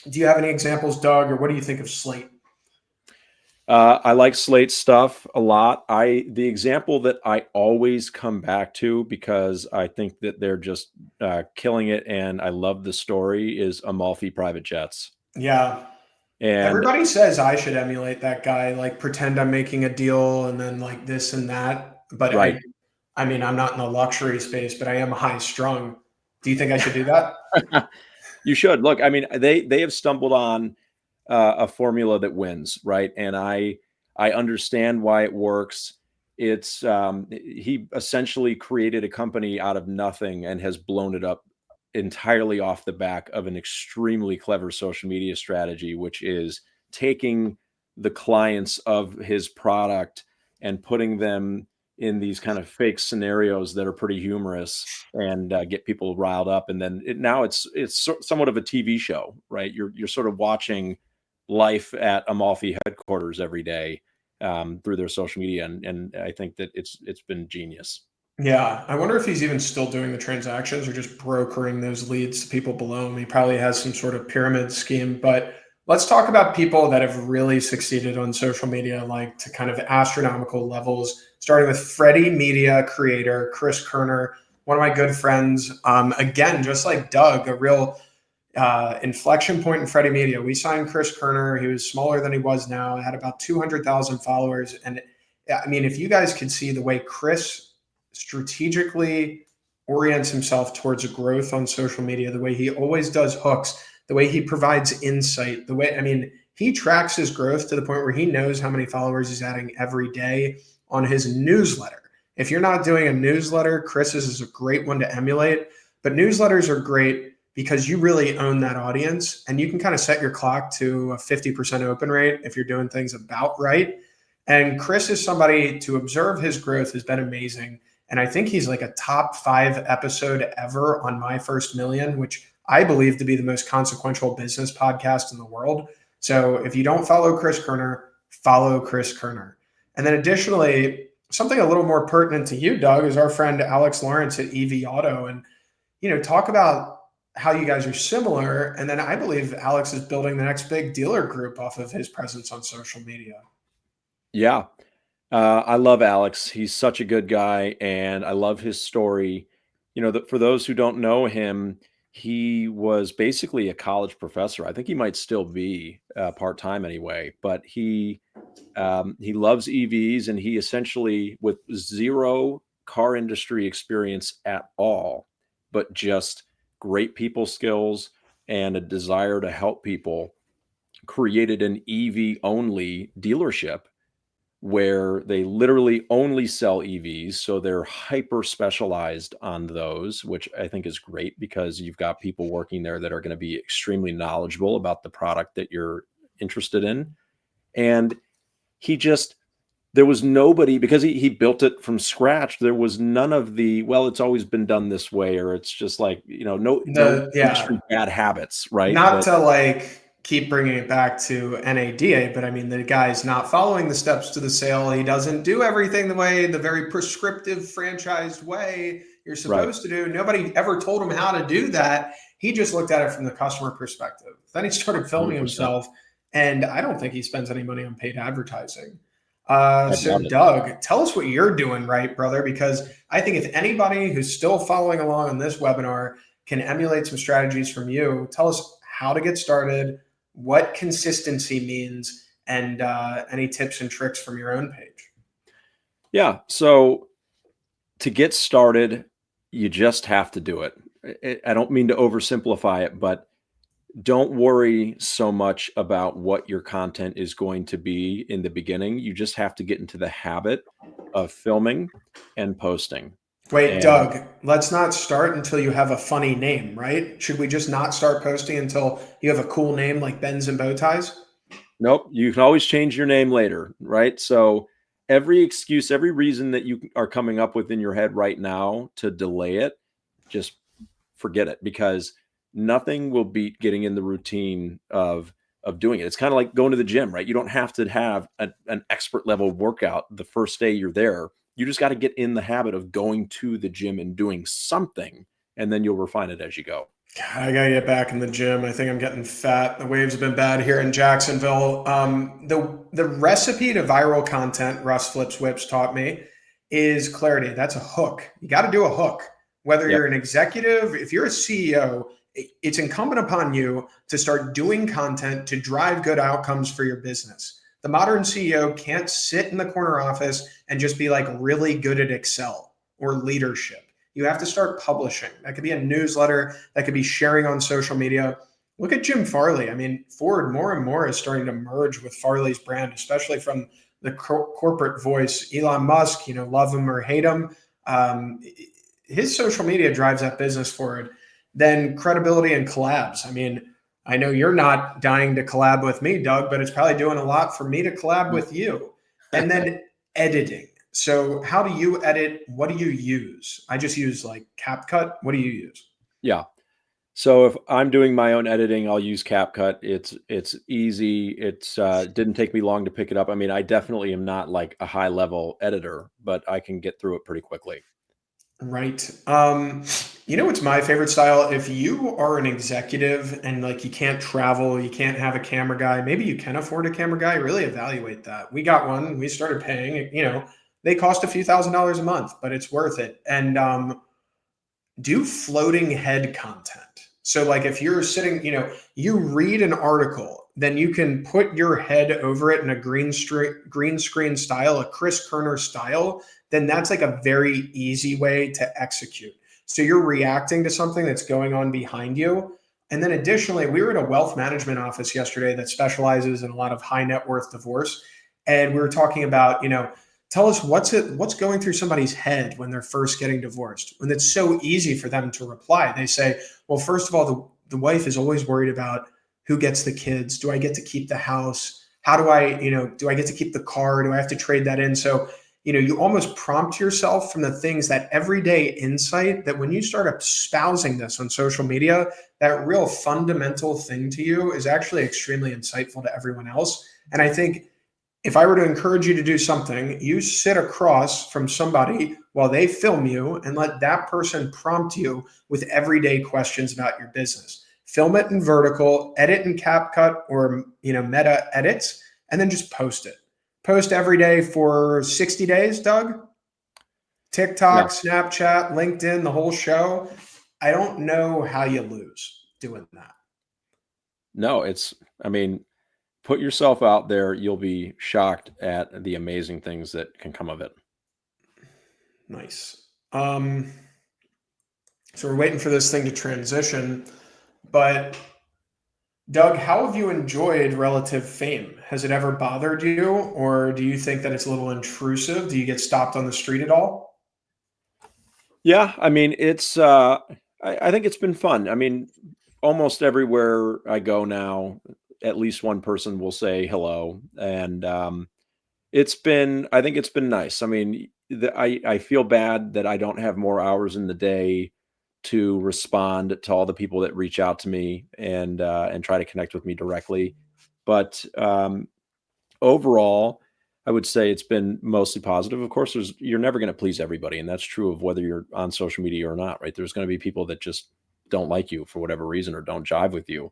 Do you have any examples, Doug, or what do you think of Slate? I like Slate stuff a lot. The example that I always come back to because I think that they're just killing it and I love the story is Amalfi Private Jets. Yeah. And everybody says I should emulate that guy, like pretend I'm making a deal and then like this and that. But right. I mean, I'm not in the luxury space, but I am high strung. Do you think I should do that? You should. Look, I mean, they have stumbled on a formula that wins, right? And I understand why it works. It's he essentially created a company out of nothing and has blown it up entirely off the back of an extremely clever social media strategy, which is taking the clients of his product and putting them in these kind of fake scenarios that are pretty humorous and get people riled up. And then now it's somewhat of a TV show, right? You're sort of watching life at Amalfi headquarters every day through their social media, and I think that it's been genius. Yeah, I wonder if he's even still doing the transactions or just brokering those leads to people below him. He probably has some sort of pyramid scheme. But let's talk about people that have really succeeded on social media, like to kind of astronomical levels, starting with Freddy Media creator Chris Kerner, one of my good friends. Again, just like Doug, a real inflection point in Freddy Media. We signed Chris Kerner. He was smaller than he was now, had about 200,000 followers. And I mean, if you guys could see the way Chris strategically orients himself towards growth on social media, the way he always does hooks, the way he provides insight, the way, I mean, he tracks his growth to the point where he knows how many followers he's adding every day on his newsletter. If you're not doing a newsletter, Chris's is a great one to emulate, but newsletters are great because you really own that audience and you can kind of set your clock to a 50% open rate if you're doing things about right. And Chris is somebody to observe his growth has been amazing. And I think he's like a top 5 episode ever on My First Million, which I believe to be the most consequential business podcast in the world. So if you don't follow Chris Kerner, follow Chris Kerner. And then additionally, something a little more pertinent to you, Doug, is our friend Alex Lawrence at EV Auto. And, talk about how you guys are similar. And then I believe Alex is building the next big dealer group off of his presence on social media. Yeah. I love Alex. He's such a good guy, and I love his story. For those who don't know him, he was basically a college professor. I think he might still be part-time anyway, but he loves EVs, and he essentially, with zero car industry experience at all, but just great people skills and a desire to help people, created an EV only dealership where they literally only sell EVs. So they're hyper specialized on those, which I think is great because you've got people working there that are going to be extremely knowledgeable about the product that you're interested in. And there was nobody, because he built it from scratch. There was none of the, well, it's always been done this way, or it's just like, no industry bad habits, right? Not to like keep bringing it back to NADA, but I mean, the guy's not following the steps to the sale. He doesn't do everything the very prescriptive franchised way you're supposed to do. Nobody ever told him how to do that. He just looked at it from the customer perspective. Then he started filming 100%. himself, and I don't think he spends any money on paid advertising. So Doug, tell us what you're doing right, brother, because I think if anybody who's still following along on this webinar can emulate some strategies from you, tell us how to get started, what consistency means, and any tips and tricks from your own page. Yeah. So to get started, you just have to do it. I don't mean to oversimplify it, but don't worry so much about what your content is going to be in the beginning. You just have to get into the habit of filming and posting. Wait, Doug, let's not start until you have a funny name, right? Should we just not start posting until you have a cool name like Ben's and Bow Ties? Nope. You can always change your name later, right? So every excuse, every reason that you are coming up with in your head right now to delay it, just forget it, because nothing will beat getting in the routine of doing it. It's kind of like going to the gym, right? You don't have to have an expert level workout the first day you're there. You just got to get in the habit of going to the gym and doing something, and then you'll refine it as you go. God, I got to get back in the gym. I think I'm getting fat. The waves have been bad here in Jacksonville. The recipe to viral content, Russ Flips Whips taught me, is clarity. That's a hook. You got to do a hook. Whether you're an executive, if you're a CEO, it's incumbent upon you to start doing content to drive good outcomes for your business. The modern CEO can't sit in the corner office and just be like really good at Excel or leadership. You have to start publishing. That could be a newsletter. That could be sharing on social media. Look at Jim Farley. I mean, Ford more and more is starting to merge with Farley's brand, especially from the corporate voice. Elon Musk, love him or hate him. His social media drives that business forward. Then credibility and collabs. I mean, I know you're not dying to collab with me, Doug, but it's probably doing a lot for me to collab with you. And then editing. So how do you edit? What do you use? I just use like CapCut. What do you use? Yeah. So if I'm doing my own editing, I'll use CapCut. It's easy. Didn't take me long to pick it up. I mean, I definitely am not like a high level editor, but I can get through it pretty quickly. Right. You know what's my favorite style? If you are an executive and like you can't travel, you can't have a camera guy, maybe you can afford a camera guy, really evaluate that. We got one, we started paying, they cost a few $1,000s a month, but it's worth it. And do floating head content. So like if you're sitting, you read an article, then you can put your head over it in a green screen style, a Chris Kerner style, then that's like a very easy way to execute. So you're reacting to something that's going on behind you. And then additionally, we were at a wealth management office yesterday that specializes in a lot of high net worth divorce. And we were talking about, tell us what's going through somebody's head when they're first getting divorced. And it's so easy for them to reply. They say, well, first of all, the wife is always worried about who gets the kids. Do I get to keep the house? How do I, do I get to keep the car? Do I have to trade that in? So, you almost prompt yourself from the things, that everyday insight, that when you start espousing this on social media, that real fundamental thing to you is actually extremely insightful to everyone else. And I think if I were to encourage you to do something, you sit across from somebody while they film you and let that person prompt you with everyday questions about your business. Film it in vertical, edit in CapCut or meta edits, and then just post it. Post every day for 60 days, Doug. TikTok, Snapchat, LinkedIn, the whole show. I don't know how you lose doing that. No, put yourself out there. You'll be shocked at the amazing things that can come of it. Nice. So we're waiting for this thing to transition, but Doug, how have you enjoyed relative fame? Has it ever bothered you, or do you think that it's a little intrusive? Do you get stopped on the street at all? Yeah, it's I think it's been fun. Almost everywhere I go now, at least one person will say hello, and I think it's been nice. I feel bad that I don't have more hours in the day to respond to all the people that reach out to me and try to connect with me directly. But overall, I would say it's been mostly positive. Of course, you're never going to please everybody, and that's true of whether you're on social media or not, right? There's going to be people that just don't like you for whatever reason or don't jive with you.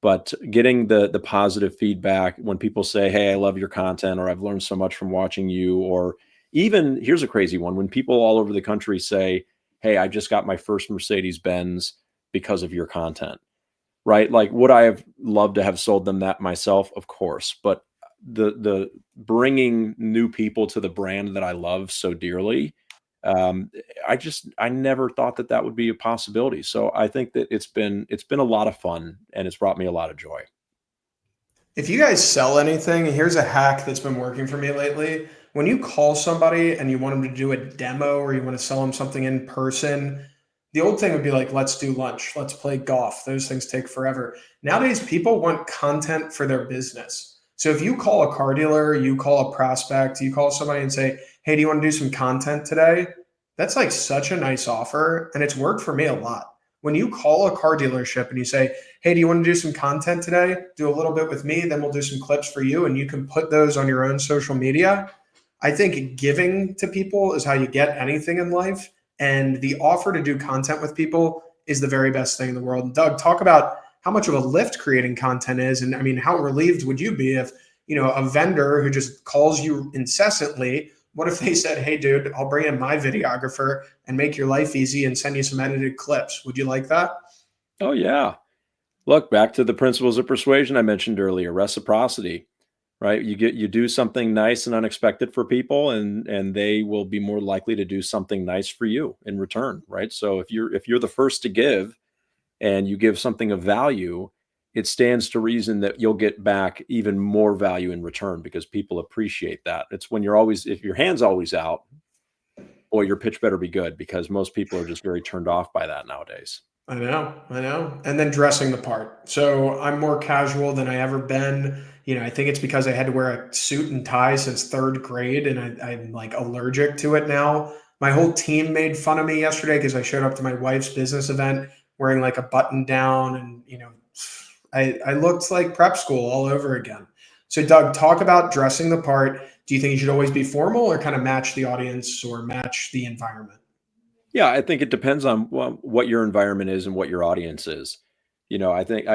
But getting the positive feedback when people say, "Hey, I love your content," or "I've learned so much from watching you," or even here's a crazy one, when people all over the country say, "Hey, I just got my first Mercedes-Benz because of your content," right? Like, would I have loved to have sold them that myself? Of course, but the bringing new people to the brand that I love so dearly, I never thought that would be a possibility. So I think that it's been a lot of fun, and it's brought me a lot of joy. If you guys sell anything, here's a hack that's been working for me lately. When you call somebody and you want them to do a demo or you want to sell them something in person, the old thing would be like, let's do lunch, let's play golf. Those things take forever. Nowadays, people want content for their business. So if you call a car dealer, you call a prospect, you call somebody and say, hey, do you want to do some content today? That's like such a nice offer. And it's worked for me a lot. When you call a car dealership and you say, hey, do you want to do some content today? Do a little bit with me, then we'll do some clips for you. And you can put those on your own social media. I think giving to people is how you get anything in life. And the offer to do content with people is the very best thing in the world. And Doug, talk about how much of a lift creating content is. And I mean, how relieved would you be if, a vendor who just calls you incessantly, what if they said, hey, dude, I'll bring in my videographer and make your life easy and send you some edited clips? Would you like that? Oh, yeah. Look, back to the principles of persuasion I mentioned earlier, reciprocity, right? You do something nice and unexpected for people, and they will be more likely to do something nice for you in return, right? So if you're the first to give and you give something of value, it stands to reason that you'll get back even more value in return because people appreciate that. It's when if your hand's always out, boy, your pitch better be good, because most people are just very turned off by that nowadays. I know. And then dressing the part. So I'm more casual than I ever been. I think it's because I had to wear a suit and tie since third grade, and I'm like allergic to it now. My whole team made fun of me yesterday because I showed up to my wife's business event wearing like a button down, and I looked like prep school all over again. So Doug, talk about dressing the part. Do you think you should always be formal or kind of match the audience or match the environment? Yeah, I think it depends on what your environment is and what your audience is. I think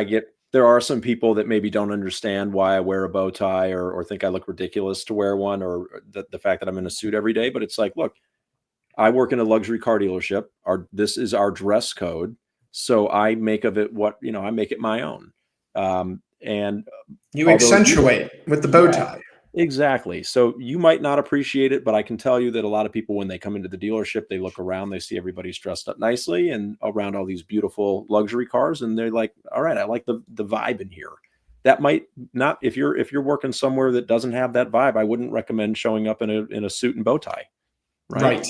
there are some people that maybe don't understand why I wear a bow tie or think I look ridiculous to wear one, or the fact that I'm in a suit every day. But it's like, look, I work in a luxury car dealership. This is our dress code. So I make of it I make it my own. And You accentuate with the bow tie. exactly. So you might not appreciate it, but I can tell you that a lot of people, when they come into the dealership, they look around, they see everybody's dressed up nicely and around all these beautiful luxury cars. And they're like, all right, I like the vibe in here. That might not, if you're working somewhere that doesn't have that vibe, I wouldn't recommend showing up in a suit and bow tie. Right.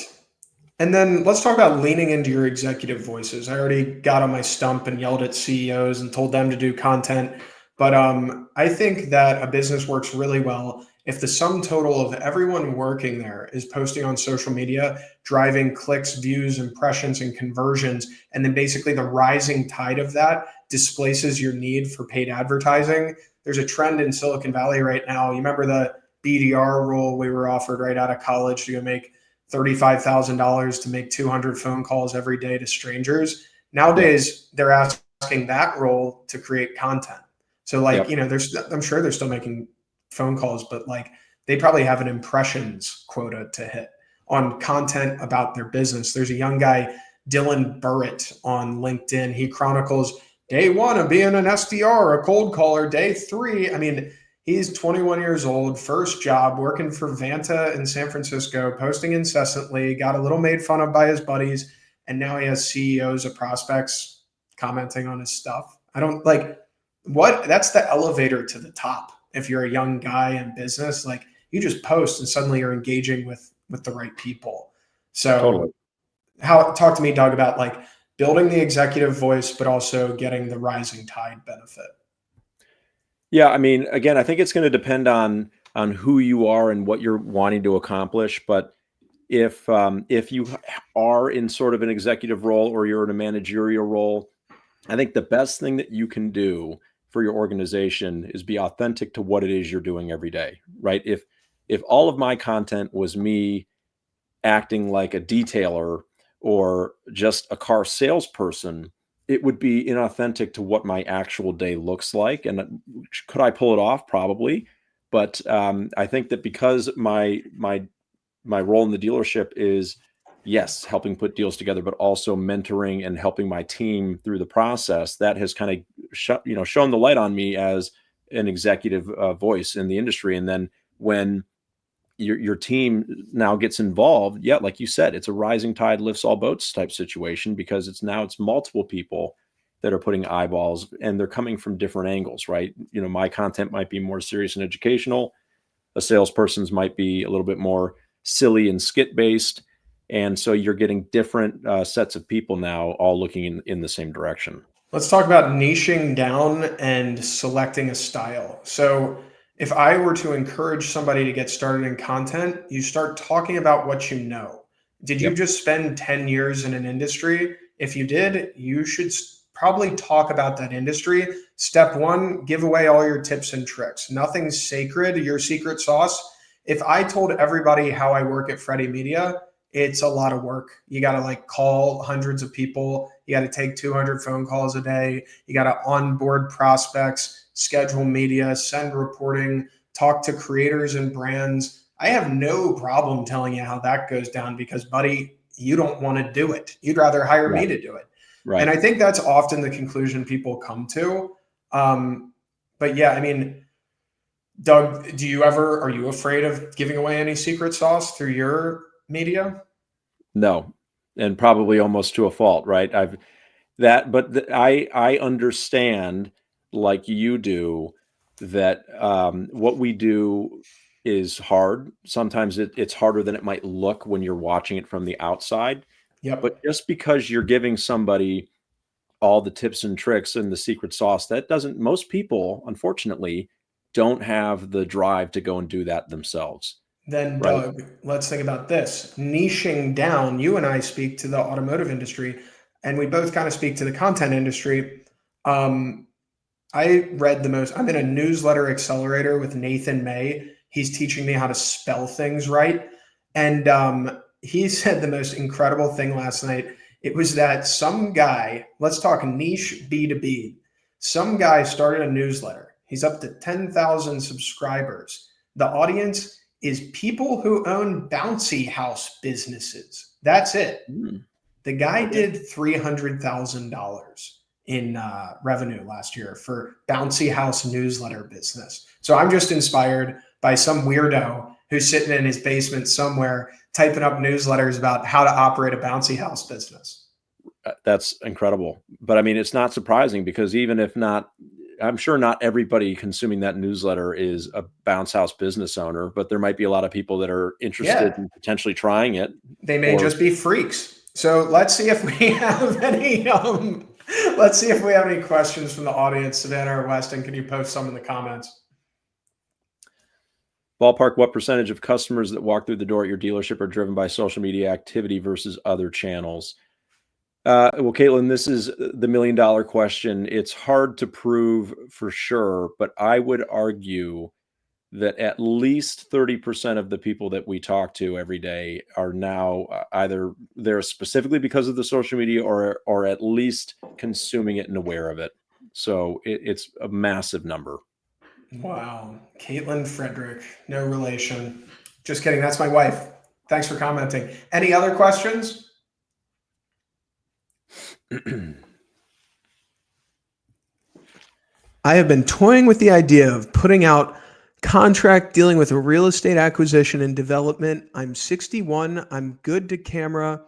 And then let's talk about leaning into your executive voices. I already got on my stump and yelled at CEOs and told them to do content. But I think that a business works really well if the sum total of everyone working there is posting on social media, driving clicks, views, impressions, and conversions. And then basically the rising tide of that displaces your need for paid advertising. There's a trend in Silicon Valley right now. You remember the BDR rule we were offered right out of college to go make $35,000 to make 200 phone calls every day to strangers. Nowadays, they're asking that role to create content. So like, I'm sure they're still making phone calls, but like they probably have an impressions quota to hit on content about their business. There's a young guy, Dylan Burrett, on LinkedIn. He chronicles day one of being an SDR, a cold caller, day three. I mean, he's 21 years old, first job, working for Vanta in San Francisco, posting incessantly, got a little made fun of by his buddies, and now he has CEOs of prospects commenting on his stuff. I don't like that's the elevator to the top. If you're a young guy in business, like you just post and suddenly you're engaging with the right people. So Totally. Talk to me, Doug, about like building the executive voice, but also getting the rising tide benefit. Yeah, I mean, again, I think it's going to depend on who you are and what you're wanting to accomplish. But if you are in sort of an executive role or you're in a managerial role, I think the best thing that you can do for your organization is be authentic to what it is you're doing every day, right? If all of my content was me acting like a detailer or just a car salesperson, it would be inauthentic to what my actual day looks like. And could I pull it off? Probably. But I think that because my role in the dealership is, yes, helping put deals together, but also mentoring and helping my team through the process, that has kind of shown the light on me as an executive voice in the industry. And then when your team now gets involved, yeah, like you said, it's a rising tide lifts all boats type situation, because it's multiple people that are putting eyeballs, and they're coming from different angles, right? My content might be more serious and educational. A salesperson's might be a little bit more silly and skit based. And so you're getting different sets of people now all looking in the same direction. Let's talk about niching down and selecting a style. So if I were to encourage somebody to get started in content, you start talking about what you know. Did you just spend 10 years in an industry? If you did, you should probably talk about that industry. Step one, give away all your tips and tricks. Nothing's sacred, your secret sauce. If I told everybody how I work at Freddy Media, it's a lot of work. You got to like call hundreds of people. You got to take 200 phone calls a day. You got to onboard prospects, schedule media, send reporting, talk to creators and brands. I have no problem telling you how that goes down because, buddy, you don't want to do it. You'd rather hire me to do it. Right. And I think that's often the conclusion people come to. But yeah, I mean, Doug, are you afraid of giving away any secret sauce through your media? No, and probably almost to a fault, right? I understand, like you do, that what we do is hard. Sometimes it's harder than it might look when you're watching it from the outside. Yep. But just because you're giving somebody all the tips and tricks and the secret sauce. Most people, unfortunately, don't have the drive to go and do that themselves. Then, Right. Doug, let's think about this. Niching down, you and I speak to the automotive industry, and we both kind of speak to the content industry. I read I'm in a newsletter accelerator with Nathan May. He's teaching me how to spell things right. And he said the most incredible thing last night. It was that some guy, let's talk niche B2B, some guy started a newsletter. He's up to 10,000 subscribers. The audience is people who own bouncy house businesses. That's it. The guy did $300,000 in revenue last year for bouncy house newsletter business. So I'm just inspired by some weirdo who's sitting in his basement somewhere typing up newsletters about how to operate a bouncy house business. That's incredible. But I mean, it's not surprising, because even if not, I'm sure not everybody consuming that newsletter is a bounce house business owner, but there might be a lot of people that are interested in potentially trying it. They may just be freaks. So let's see if we have any questions from the audience. Savannah or Weston, can you post some in the comments? Ballpark, what percentage of customers that walk through the door at your dealership are driven by social media activity versus other channels? Well, Caitlin, this is the $1 million question. It's hard to prove for sure, but I would argue that at least 30% of the people that we talk to every day are now either there specifically because of the social media or at least consuming it and aware of it. So it's a massive number. Wow. Caitlin Frederick, no relation. Just kidding. That's my wife. Thanks for commenting. Any other questions? I have been toying with the idea of putting out contract dealing with a real estate acquisition and development. I'm 61. I'm good to camera,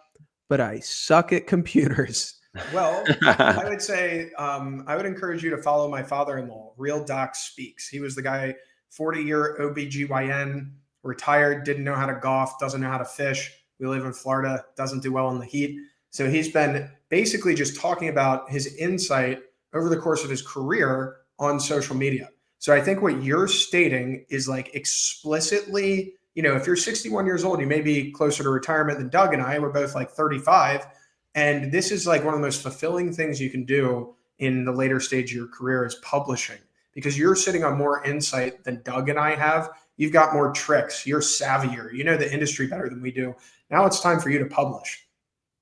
but I suck at computers. Well, I would say I would encourage you to follow my father-in-law, Real Doc Speaks. He was the guy, 40-year OBGYN, retired, didn't know how to golf, doesn't know how to fish. We live in Florida, doesn't do well in the heat. So he's been basically just talking about his insight over the course of his career on social media. So I think what you're stating is like explicitly, if you're 61 years old, you may be closer to retirement than Doug and I. We're both like 35. And this is like one of the most fulfilling things you can do in the later stage of your career is publishing, because you're sitting on more insight than Doug and I have. You've got more tricks. You're savvier. You know the industry better than we do. Now it's time for you to publish.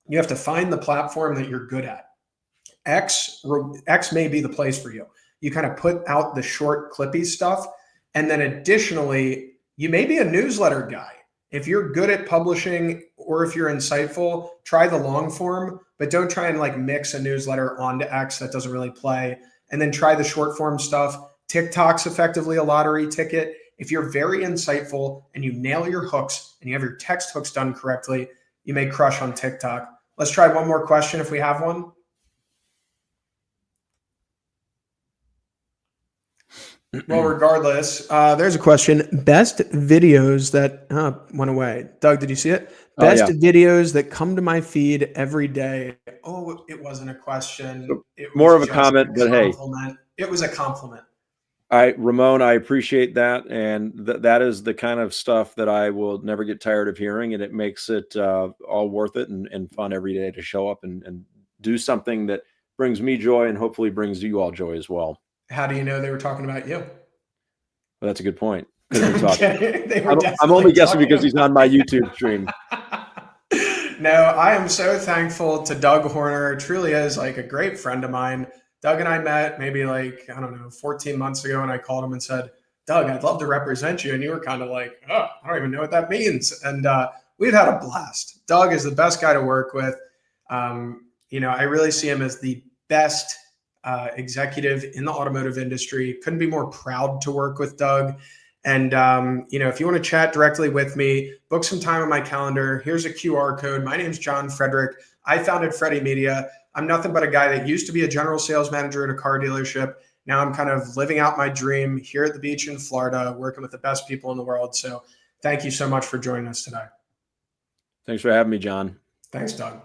You have to find the platform that you're good at. X may be the place for you. You kind of put out the short clippy stuff. And then additionally, you may be a newsletter guy. If you're good at publishing or if you're insightful, try the long form, but don't try and like mix a newsletter onto X. That doesn't really play. And then try the short form stuff. TikTok's effectively a lottery ticket. If you're very insightful and you nail your hooks and you have your text hooks done correctly, you may crush on TikTok. Let's try one more question if we have one. Well, regardless, there's a question. Best videos that went away. Doug, did you see it? Best videos that come to my feed every day. Oh, it wasn't a question. It was more of a comment, but hey. It was a compliment. Ramon, I appreciate that. And that is the kind of stuff that I will never get tired of hearing. And it makes it all worth it and fun every day to show up and do something that brings me joy and hopefully brings you all joy as well. How do you know they were talking about you? Well, that's a good point. I'm only guessing because he's on my YouTube stream. No, I am so thankful to Doug Horner. Truly is like a great friend of mine. Doug and I met maybe 14 months ago, and I called him and said, Doug, I'd love to represent you. And you were kind of like, oh, I don't even know what that means. And we've had a blast. Doug is the best guy to work with. I really see him as the best executive in the automotive industry. Couldn't be more proud to work with Doug. And, if you want to chat directly with me, book some time on my calendar. Here's a QR code. My name's Jon Frederick. I founded Freddy Media. I'm nothing but a guy that used to be a general sales manager at a car dealership. Now I'm kind of living out my dream here at the beach in Florida, working with the best people in the world. So thank you so much for joining us today. Thanks for having me, John. Thanks, Doug.